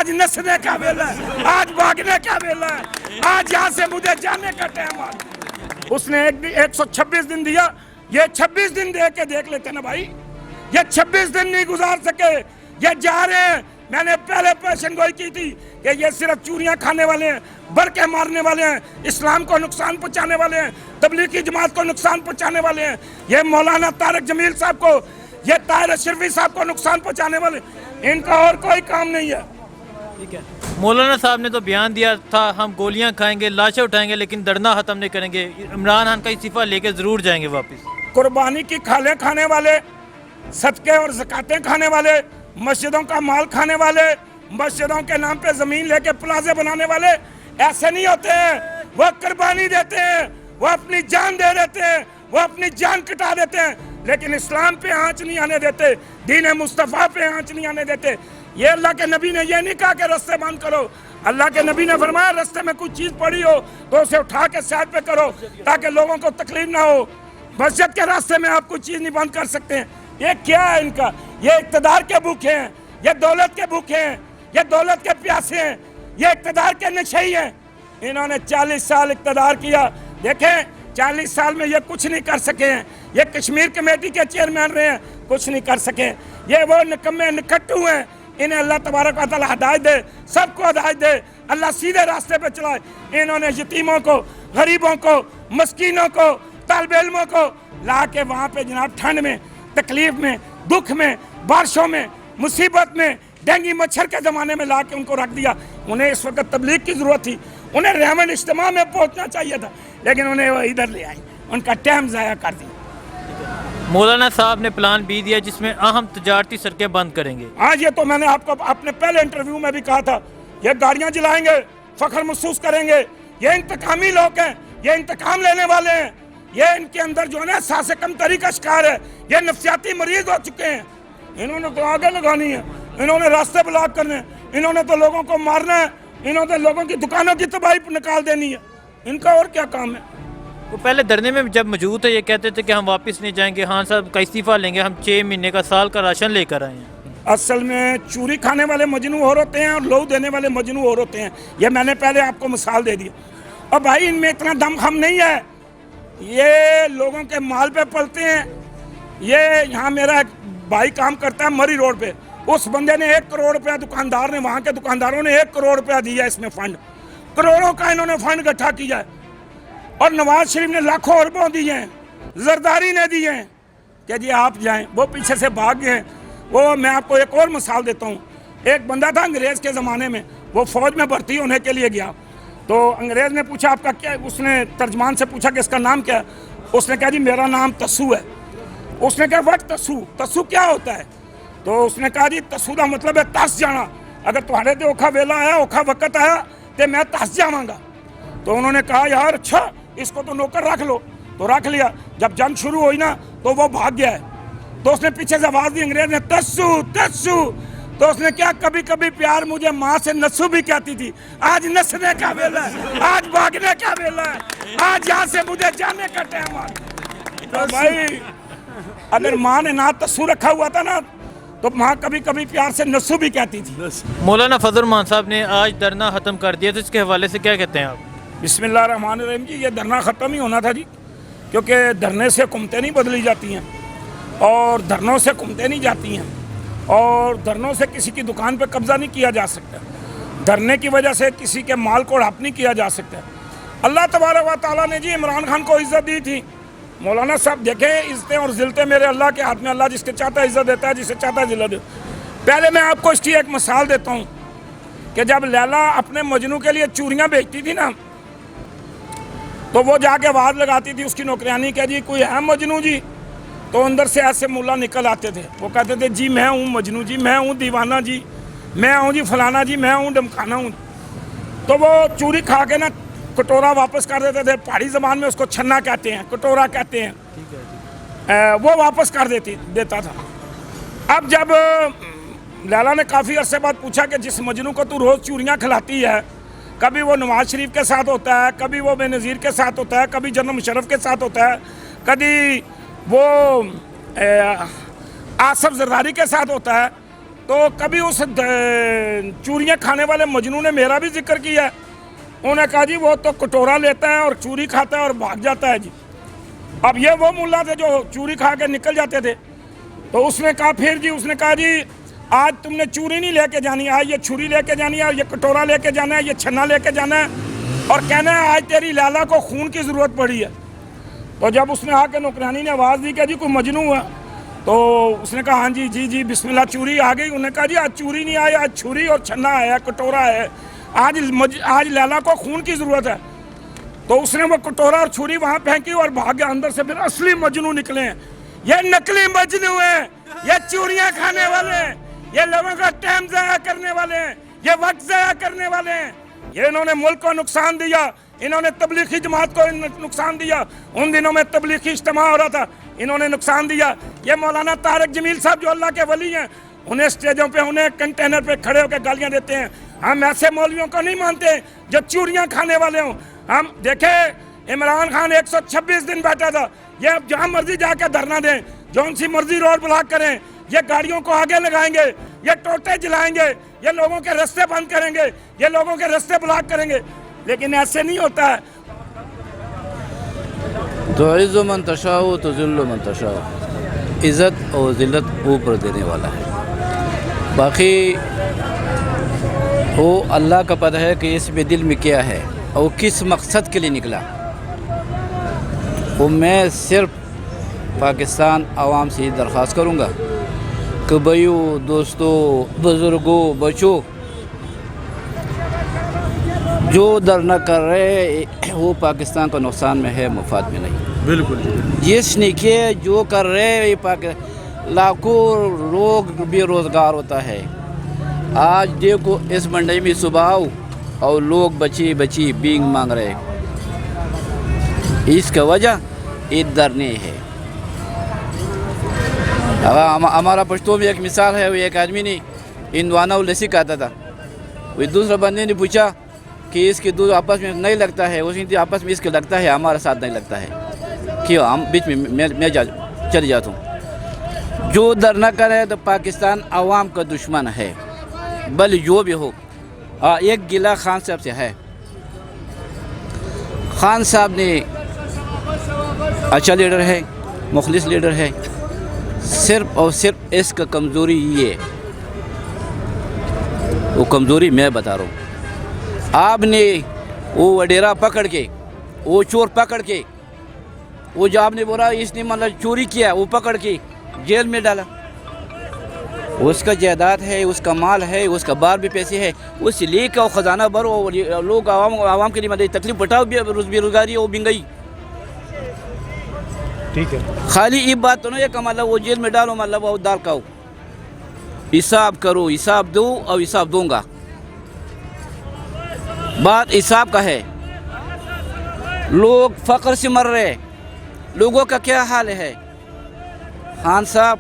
آج نسنے کا ویلا ہے، آج بھاگنے کا ویلا ہے، آج یہاں سے مجھے جانے کا ٹائم آ گیا۔ اس نے 126 دن دیا، یہ 26 دن دے کے دیکھ لیتے نا بھائی، یہ 26 دن نہیں گزار سکے، یہ جا رہے ہیں۔ میں نے پہلے پیشن گوئی کی تھی کہ یہ صرف چوریاں کھانے والے ہیں، برقع مارنے والے ہیں، اسلام کو نقصان پہنچانے والے ہیں، تبلیغی جماعت کو نقصان پہنچانے والے ہیں، یہ مولانا طارق جمیل صاحب کو، یہ طاہر اشرفی صاحب کو نقصان پہنچانے والے، ان کا اور کوئی کام نہیں ہے۔ ٹھیک ہے، مولانا صاحب نے تو بیان دیا تھا ہم گولیاں کھائیں گے، لاشیں اٹھائیں گے، لیکن دھرنا ختم نہیں کریں گے، عمران خان کا استعفیٰ لے کے ضرور جائیں گے واپس۔ قربانی کی کھالیں کھانے والے، صدقے اور زکاتیں کھانے والے، مسجدوں کا مال کھانے والے، مسجدوں کے نام پہ زمین لے کے پلازے بنانے والے ایسے نہیں ہوتے ہیں۔ وہ قربانی دیتے ہیں، وہ اپنی جان دے دیتے ہیں، وہ اپنی جان کٹا دیتے ہیں، لیکن اسلام پہ آنچ نہیں آنے دیتے، دین مصطفیٰ پہ آنچ نہیں آنے دیتے۔ یہ اللہ کے نبی نے یہ نہیں کہا کہ رستے بند کرو، اللہ کے نبی نے فرمایا رستے میں کوئی چیز پڑی ہو تو اسے اٹھا کے سائڈ پہ کرو تاکہ لوگوں کو تکلیف نہ ہو۔ مسجد کے راستے میں آپ کوئی چیز نہیں بند کر سکتے ہیں۔ یہ کیا ہے ان کا؟ یہ اقتدار کے بھوکے ہیں، یہ دولت کے بھوکے ہیں، یہ دولت کے پیاسے ہیں، یہ اقتدار کے نشئی ہیں۔ انہوں نے 40 سال اقتدار کیا، دیکھیں 40 سال میں یہ کچھ نہیں کر سکے ہیں۔ یہ کشمیر کمیٹی کے چیئرمین رہے ہیں، کچھ نہیں کر سکے۔ یہ وہ نکمے نکٹو ہیں، انہیں اللہ تبارک و تعالی ہدایت دے، سب کو ہدایت دے، اللہ سیدھے راستے پہ چلائے۔ انہوں نے یتیموں کو، غریبوں کو، مسکینوں کو، طالب علموں کو لا کے وہاں پہ جناب ٹھنڈ میں، تکلیف میں، دکھ میں، بارشوں میں، مصیبت میں، ڈینگی مچھر کے زمانے میں لا کے ان کو رکھ دیا۔ انہیں اس وقت تبلیغ کی ضرورت تھی، انہیں رحمن اجتماع میں پہنچنا چاہیے تھا، لیکن انہیں وہ ادھر لے آئی، ان کا ٹائم ضائع کر دیا۔ مولانا صاحب نے پلان بھی دیا جس میں اہم تجارتی سڑکیں بند کریں گے۔ آج یہ تو میں نے آپ کو اپنے پہلے انٹرویو میں بھی کہا تھا، یہ گاڑیاں جلائیں گے، فخر محسوس کریں گے، یہ انتقامی لوگ ہیں، یہ انتقام لینے والے ہیں، یہ ان کے اندر جو ہے نا ساس کمتری کا شکار ہے، یہ نفسیاتی مریض ہو چکے ہیں۔ انہوں نے تو آگے لگانی ہے، انہوں نے راستے بلاک کرنے ہیں، انہوں نے تو لوگوں کو مارنا ہے، انہوں نے لوگوں کی دکانوں کی تباہی نکال دینی ہے، ان کا اور کیا کام ہے؟ وہ پہلے دھرنے میں جب موجود تھے یہ کہتے تھے کہ ہم واپس نہیں جائیں گے، خان صاحب کا استعفیٰ لیں گے، ہم 6 مہینے کا سال کا راشن لے کر آئے ہیں۔ اصل میں چوری کھانے والے مجنو اور ہوتے ہیں اور لو دینے والے مجنو اور ہوتے ہیں، یہ میں نے پہلے آپ کو مثال دے دی۔ اور بھائی ان میں اتنا دم خم نہیں ہے، یہ لوگوں کے مال پہ پلتے ہیں۔ یہ یہاں میرا ایک بھائی کام کرتا ہے مری روڈ پہ، اس بندے نے 1 کروڑ روپیہ دکاندار نے، وہاں کے دکانداروں نے 1 کروڑ روپیہ دیا اس میں فنڈ، کروڑوں کا انہوں نے فنڈ اکٹھا کیا ہے، اور نواز شریف نے لاکھوں اربوں دیے ہیں، زرداری نے دیے ہیں کہ جی آپ جائیں، وہ پیچھے سے بھاگ گئے ہیں۔ وہ میں آپ کو ایک اور مثال دیتا ہوں، ایک بندہ تھا انگریز کے زمانے میں، وہ فوج میں بھرتی ہونے کے لیے گیا، تو انگریز نے پوچھا آپ کا کیا، اس نے ترجمان سے پوچھا کہ اس کا نام کیا ہے، اس نے کہا جی میرا نام تسو ہے۔ اس نے کہا وٹ تسو، تسو کیا ہوتا ہے؟ تو اس نے کہا جی تسو کا مطلب ہے تس جانا، اگر تمہارے تے اوکھا ویلا آیا، اوکھا وقت آیا تو میں تس جاواں گا۔ تو انہوں نے کہا یار اچھا اس کو تو نوکر رکھ لو، تو رکھ لیا۔ جب جنگ شروع ہوئی نا تو وہ بھاگ گیا ہے، تو اس نے پیچھے سے آواز دی انگریز نے تسو تسو، تو اس نے کیا کبھی کبھی پیار مجھے ماں سے نسو بھی کہتی تھی، آج نسنے کا ویلا ہے، آج بھاگنے کا ویلا ہے، آج یہاں سے مجھے جانے کا ٹائم آ گیا۔ تو بھائی اگر ماں نے نہ تسو رکھا ہوا تھا نا تو ماں کبھی کبھی پیار سے نسو بھی کہتی تھی۔ مولانا فضل الرحمان صاحب نے آج دھرنا ختم کر دیا، تو اس کے حوالے سے کیا کہتے ہیں آپ؟ بسم اللہ الرحمن الرحیم جی، یہ دھرنا ختم ہی ہونا تھا جی، کیونکہ دھرنے سے حکومتیں نہیں بدلی جاتی ہیں، اور دھرنوں سے حکومتیں نہیں جاتی ہیں، اور دھرنوں سے کسی کی دکان پہ قبضہ نہیں کیا جا سکتا، دھرنے کی وجہ سے کسی کے مال کو ہڑپ نہیں کیا جا سکتا۔ اللہ تبارک و تعالیٰ نے جی عمران خان کو عزت دی تھی۔ مولانا صاحب دیکھیں، عزتیں اور ذلتیں میرے اللہ کے ہاتھ میں، اللہ جس کے چاہتا ہے عزت دیتا ہے، جسے چاہتا ہے ذلت دیتا ہے۔ پہلے میں آپ کو اس کی ایک مثال دیتا ہوں کہ جب لیلا اپنے مجنو کے لیے چوریاں بیچتی تھی نا، تو وہ جا کے آواز لگاتی تھی اس کی نوکرانی کہ جی کوئی ہے مجنو جی، تو اندر سے ایسے ملا نکل آتے تھے، وہ کہتے تھے جی میں ہوں مجنو جی، میں ہوں دیوانہ جی، میں ہوں جی فلانا جی، میں ہوں ڈمکانا ہوں۔ تو وہ چوری کھا کے نا کٹورا واپس کر دیتے تھے، پہاڑی زبان میں اس کو چھنا کہتے ہیں، کٹورا کہتے ہیں، وہ واپس کر دیتا تھا۔ اب جب لیلا نے کافی عرصے بعد پوچھا کہ جس مجنو کو تو روز چوریاں کھلاتی ہے، کبھی وہ نواز شریف کے ساتھ ہوتا ہے، کبھی وہ بے نظیر کے ساتھ ہوتا ہے، کبھی جنرل مشرف کے ساتھ ہوتا ہے، کبھی وہ آصف زرداری کے ساتھ ہوتا ہے، तो कभी उस चूरियाँ खाने वाले मजनू ने मेरा भी जिक्र किया है। उन्होंने कहा जी वो तो कटोरा लेता है और चूरी खाता है और भाग जाता है जी। अब ये वो मुल्ला थे जो चूरी खा के निकल जाते थे। तो उसने कहा फिर जी, उसने कहा जी आज तुमने चूरी नहीं लेके जानी, आज ये छुरी लेके जानी है, ये कटोरा लेके जाना है, ये छन्ना लेके जाना है और कहना है आज तेरी लाला को खून की ज़रूरत पड़ी है। तो जब उसने आके नौकरानी ने आवाज़ दी कि जी कोई मजनू है, तो उसने कहा हाँ जी जी जी बिस्मिल्लाह चूरी आ गई। उन्होंने कहा जी आज चूरी नहीं आई, आज छुरी और छन्ना है, कटोरा है, आज लाला को खून की ज़रूरत है। तो उसने वो कटोरा और छुरी वहाँ फेंकी और भाग गया। अंदर से फिर असली मजनू निकले हैं। ये नकली मजनू हैं, ये चूरियाँ खाने वाले हैं, ये लोगों का टाइम ज़ाया करने वाले हैं, ये वक्त ज़ाया करने वाले हैं। ये इन्होंने मुल्क को नुकसान दिया, इन्होंने तबलीगी जमात को नुकसान दिया। उन दिनों में तबलीगी इज्तिमा हो रहा था, इन्होंने नुकसान दिया। ये मौलाना तारक जमील साहब जो अल्लाह के वली हैं, उन्हें स्टेजों पे, उन्हें कंटेनर पे खड़े होकर गालियाँ देते हैं। हम ऐसे मौलवियों को नहीं मानते जो चूरियाँ खाने वाले हों। हम देखे इमरान खान 126 दिन बैठा था। ये अब जहाँ मर्जी जाकर धरना दें, जौन सी मर्जी रोड ब्लॉक करें, ये गाड़ियों को आगे लगाएंगे, ये टोटे जलाएंगे, ये लोगों के रास्ते बंद करेंगे, ये लोगों के रास्ते ब्लॉक करेंगे। लेकिन ऐसे नहीं होता है। तो इज़्ज़ु मन तशाओ तो ज़िल्लु मन तशाओ, इज़्ज़त और ज़िल्लत ऊपर देने वाला है। बाकी वो अल्लाह का पता है कि इसमें दिल में क्या है और किस मकसद के लिए निकला। वो मैं सिर्फ पाकिस्तान आवाम से दरख्वास्त करूँगा कि भाइयों, दोस्तों, बुज़ुर्गों, बच्चों, जो धरना कर रहे वो पाकिस्तान का नुकसान में है, मुफाद में नहीं। बिल्कुल जिसने के जो कर रहे लाखों लोग बेरोज़गार होता है। आज देखो इस मंडी में सुबह आओ और लोग बची बची बींग मांग रहे, इसका वजह ये धरने है। हमारा पश्तो में एक मिसाल है, वो एक आदमी ने इंदवाना लस्सी खाता था। वो दूसरे बंदे ने पूछा कि इसके दूध आपस में नहीं लगता है, उसने आपस में इसके लगता है, हमारे साथ नहीं लगता है, क्यों हम बीच में मैं चल जाता हूँ। जो धरना करे तो पाकिस्तान आवाम का दुश्मन है, बल जो भी हो। एक गिला खान साहब से है। खान साहब ने अच्छा लीडर है, मुखलिस लीडर है। सिर्फ और सिर्फ इसका कमज़ोरी ये, वो कमज़ोरी मैं बता रहा हूँ। आपने वो वडेरा पकड़ के, वो चोर पकड़ के, वो जो आपने बोला इसने मतलब चोरी किया, वो पकड़ के जेल में डाला। उसका जायदाद है, उसका माल है, उसका बार भी पैसे है, उस लेकर ख़जाना भरो। लोग आवाम के लिए मतलब तकलीफ उठाओ, बेरोजगारी वो बिंगई। ठीक है, खाली ये बात तो नहीं है कि मतलब वो जेल में डालो, मतलब वो दाल खाओ। हिसाब करो, हिसाब दो और हिसाब दूंगा। बात हिसाब का है। लोग फ़क्र से मर रहे, लोगों का क्या हाल है। खान साहब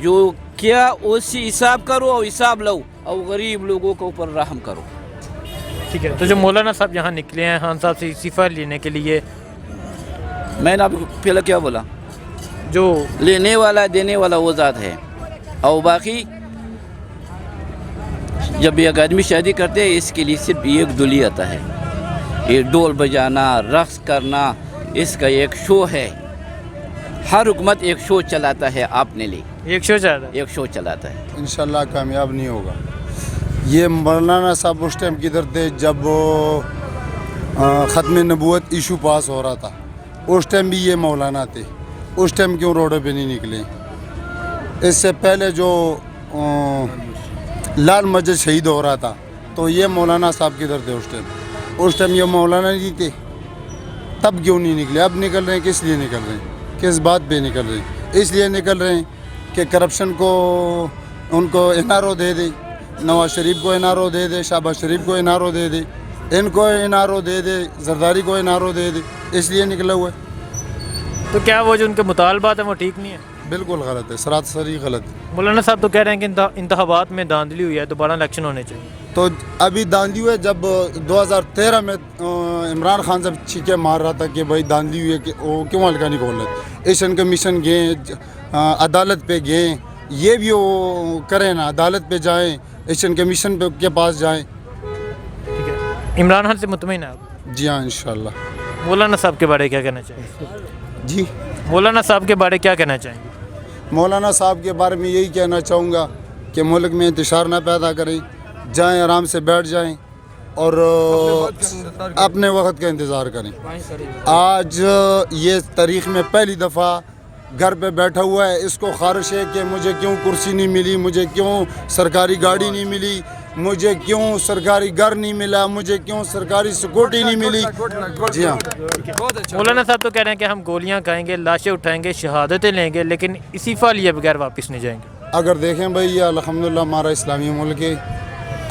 जो क्या उसी हिसाब करो और हिसाब लो और गरीब लोगों के ऊपर रहम करो। ठीक है। तो जो मौलाना साहब यहाँ निकले हैं खान साहब से इस्तीफ़ा लेने के लिए, मैंने आपको पहले क्या बोला, जो लेने वाला देने वाला वो ज़ात है। और बाकी जब एक आदमी शादी करते हैं, इसके लिए सिर्फ एक दुली आता है। ये ढोल बजाना, रक़्स करना, इसका एक शो है। हर हुकूमत एक शो चलाता है अपने लिए, एक शो चाहता है, एक शो चलाता है। इंशाल्लाह कामयाब नहीं होगा। ये मौलाना साहब उस टाइम किधर थे जब ख़त्म नबूवत इशू पास हो रहा था, उस टाइम भी ये मौलाना थे। उस टाइम क्यों रोडों पे नहीं निकले? इससे पहले जो लाल मस्जिद शहीद हो रहा था, तो ये मौलाना साहब किधर थे उस टाइम? उस टाइम ये मौलाना नहीं थे, तब क्यों नहीं निकले? अब निकल रहे हैं, किस लिए निकल रहे हैं? किस बात पे निकल रहे हैं? इसलिए निकल रहे हैं कि करप्शन को उनको एनआरओ दे दे, नवाज शरीफ को एनआरओ दे दे, शहबाज शरीफ को एनआरओ दे दे, इनको एनआरओ दे दे, जरदारी को एनआरओ दे दे, इसलिए निकला हुआ है। तो क्या वो जो उनके मुतालबात हैं वो ठीक नहीं है? बिल्कुल गलत है, सरासरी गलत है। मौलाना साहब तो कह रहे हैं कि इंतखाबात में धांधली हुई है, दोबारा इलेक्शन होने चाहिए। तो अभी धांधली हुई है। जब 2013 में इमरान खान साहब छीके मार रहा था कि भाई धांधली हुई है, कि वो क्यों हल्का नहीं खोल रहे? एशियन कमीशन गए, अदालत पे गए, ये भी वो करें ना, अदालत पे जाएं, इलेक्शन कमीशन पे के पास जाएं। ठीक है, इमरान खान से मुतमईन है आप? जी हाँ, इंशाल्लाह। मौलाना साहब के बारे में क्या कहना चाहेंगे? जी, मौलाना साहब के बारे में क्या कहना चाहेंगे? मौलाना साहब के बारे में यही कहना चाहूँगा कि मुल्क में इंतशार ना पैदा करें, जाएं आराम से बैठ जाएं और अपने वक्त का इंतज़ार करें। आज ये तारीख़ में पहली दफ़ा घर पे बैठा हुआ है, इसको ख्वाहिश है कि मुझे क्यों कुर्सी नहीं मिली, मुझे क्यों सरकारी गाड़ी नहीं मिली, मुझे क्यों सरकारी घर नहीं मिला, मुझे क्यों सरकारी सिक्योरिटी नहीं मिली। जी हाँ, मौलाना साहब तो कह रहे हैं कि हम गोलियां खाएंगे, लाशें उठाएंगे, शहादतें लेंगे, लेकिन इस्तीफा लिए बगैर वापस नहीं जाएंगे। अगर देखें भाई, ये अल्हम्दुलिल्लाह हमारा इस्लामी मुल्क है।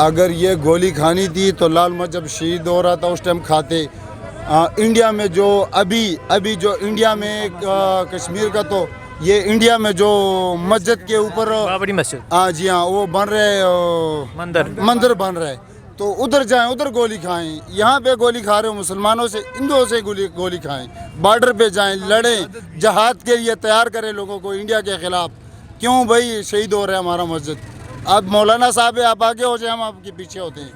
अगर ये गोली खानी थी तो लाल मजहब शहीद हो रहा था उस टाइम खाते। इंडिया में जो अभी जो इंडिया में कश्मीर का तो ये इंडिया में जो मस्जिद के ऊपर बाबरी मस्जिद, हाँ जी हाँ, वो बन रहे मंदिर बन रहे, तो उधर जाएं, उधर गोली खाएं। यहाँ पे गोली खा रहे हो मुसलमानों से, हिंदुओं से गोली खाएं। बॉर्डर पे जाएं, लड़ें, जहाद के लिए तैयार करें लोगों को इंडिया के ख़िलाफ़। क्यों भाई शहीद हो रहे हैं हमारा मस्जिद? अब मौलाना साहब आप आगे हो जाए, हम आपके पीछे होते हैं।